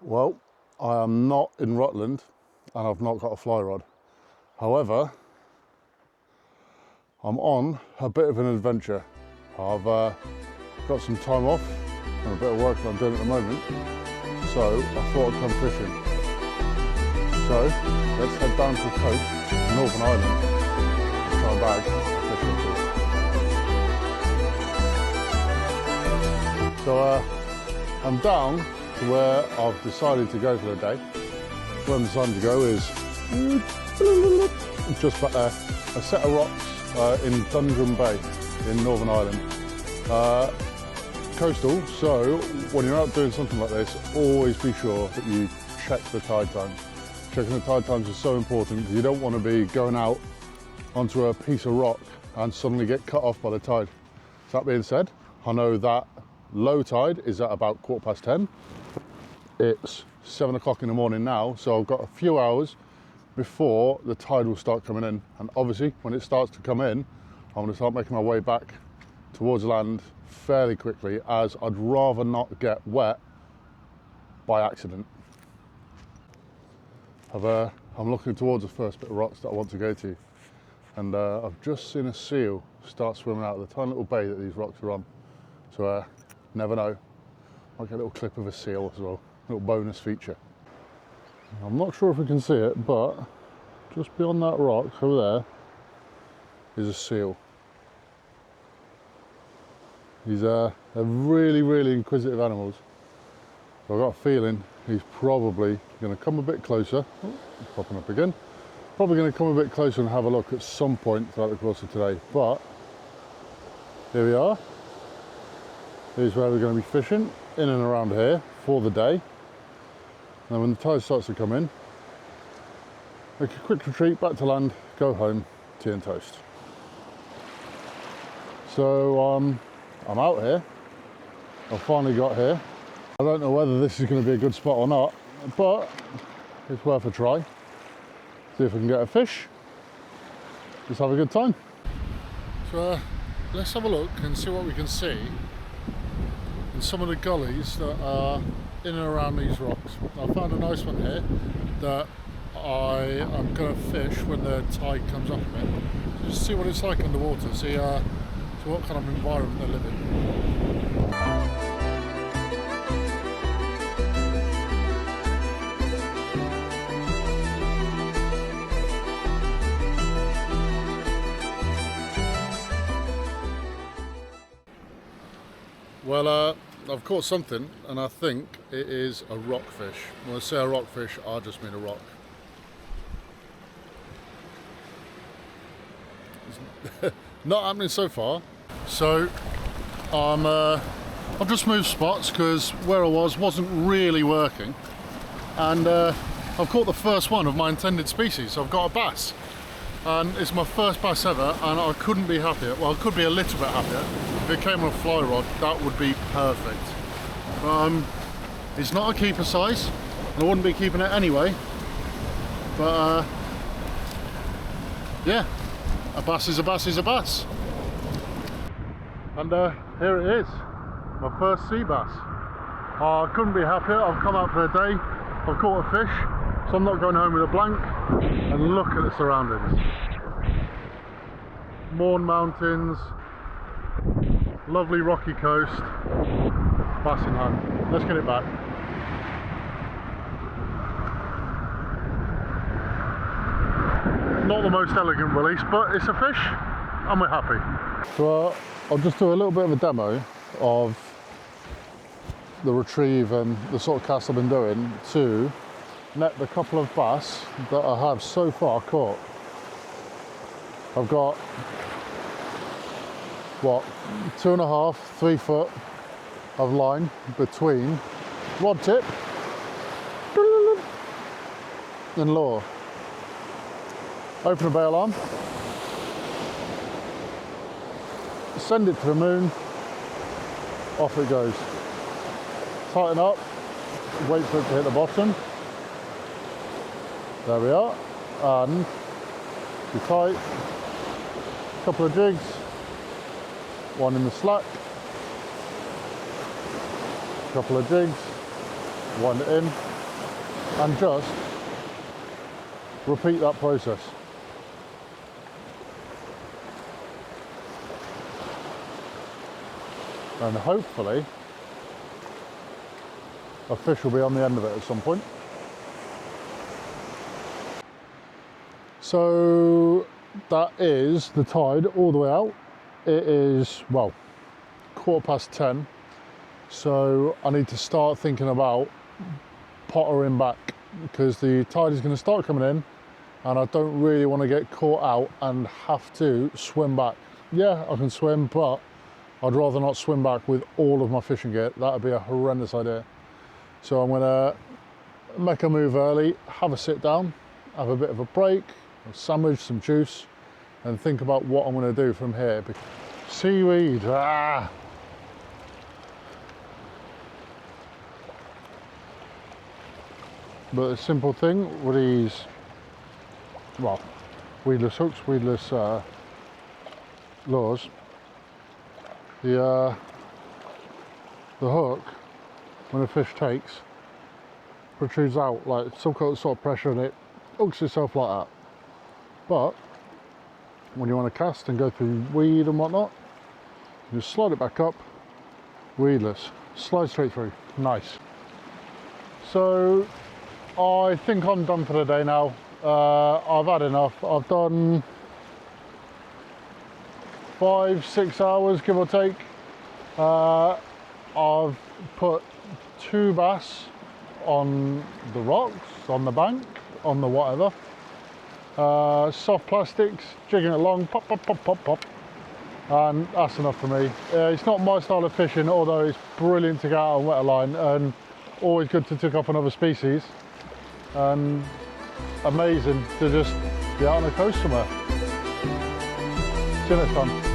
Well, I am not in Rutland and I've not got a fly rod. However, I'm on a bit of an adventure. I've got some time off from a bit of work that I'm doing at the moment, so I thought I'd come fishing. So let's head down to the coast, Northern Ireland, and try a bag of fish or two. So I'm down to where I've decided to go for the day. Where I'm deciding to go is just back there, a set of rocks in Dundrum Bay in Northern Ireland. Coastal, so when you're out doing something like this, always be sure that you check the tide times. Checking the tide times is so important because you don't want to be going out onto a piece of rock and suddenly get cut off by the tide. So that being said, I know that low tide is at about 10:15. It's 7 o'clock in the morning now, so I've got a few hours before the tide will start coming in. And obviously, when it starts to come in, I'm going to start making my way back towards land fairly quickly, as I'd rather not get wet by accident. I'm looking towards the first bit of rocks that I want to go to, and I've just seen a seal start swimming out of the tiny little bay that these rocks are on. So never know, might get a little clip of a seal as well, a little bonus feature. I'm not sure if we can see it, but just beyond that rock over there is a seal. These are really inquisitive animals. So I've got a feeling he's probably going to come a bit closer. Oh, popping up again. Probably going to come a bit closer and have a look at some point throughout the course of today. But here we are. Here's where we're going to be fishing, in and around here for the day. And when the tide starts to come in, make a quick retreat back to land, go home, tea and toast. So I'm out here. I've finally got here. I don't know whether this is going to be a good spot or not, but it's worth a try. See if we can get a fish. Just have a good time. So let's have a look and see what we can see in some of the gullies that are in and around these rocks. I found a nice one here that I am going to fish when the tide comes up a bit. Just see what it's like underwater, see what kind of environment they live in. Well, I've caught something, and I think it is a rockfish. When I say a rockfish, I just mean a rock. It's not happening so far. So I've just moved spots because where I was wasn't really working, and I've caught the first one of my intended species. So I've got a bass, and it's my first bass ever, and I couldn't be happier. Well, I could be a little bit happier. If it came on a fly rod, that would be perfect. It's not a keeper size, and I wouldn't be keeping it anyway. But yeah, a bass is a bass is a bass. And here it is, my first sea bass. I couldn't be happier. I've come out for a day, I've caught a fish, so I'm not going home with a blank. And look at the surroundings. Mourne Mountains, lovely rocky coast, bass in hand. Let's get it back. Not the most elegant release, but it's a fish and we're happy. So I'll just do a little bit of a demo of the retrieve and the sort of cast I've been doing to net the couple of bass that I have so far caught. I've got, what, 2.5, 3 foot of line between rod tip and lure. Open the bail arm, send it to the moon, off it goes. Tighten up, wait for it to hit the bottom. There we are, and be tight. Couple of jigs, one in the slack, couple of jigs, wind it in, and just repeat that process. And hopefully a fish will be on the end of it at some point. So that is the tide all the way out. It is, well, 10:15, so I need to start thinking about pottering back, because the tide is going to start coming in and I don't really want to get caught out and have to swim back. Yeah, I can swim, but I'd rather not swim back with all of my fishing gear. That would be a horrendous idea. So I'm going to make a move early, have a sit down, have a bit of a break, a sandwich, some juice, and think about what I'm going to do from here. Seaweed, ah! But a simple thing with these, well, weedless hooks, weedless lures, the hook, when a fish takes, protrudes out like some sort of pressure, and it hooks itself like that. But when you want to cast and go through weed and whatnot, you just slide it back up, weedless, slide straight through, nice. So I think I'm done for the day now. I've had enough. I've done 5-6 hours, give or take. I've put 2 bass on the rocks, on the bank, on the whatever. Soft plastics, jigging it along, pop, pop, pop, pop, pop. And that's enough for me. It's not my style of fishing, although it's brilliant to get out on wet line and always good to pick up another species. And amazing to just be out on the coast somewhere. See you next time.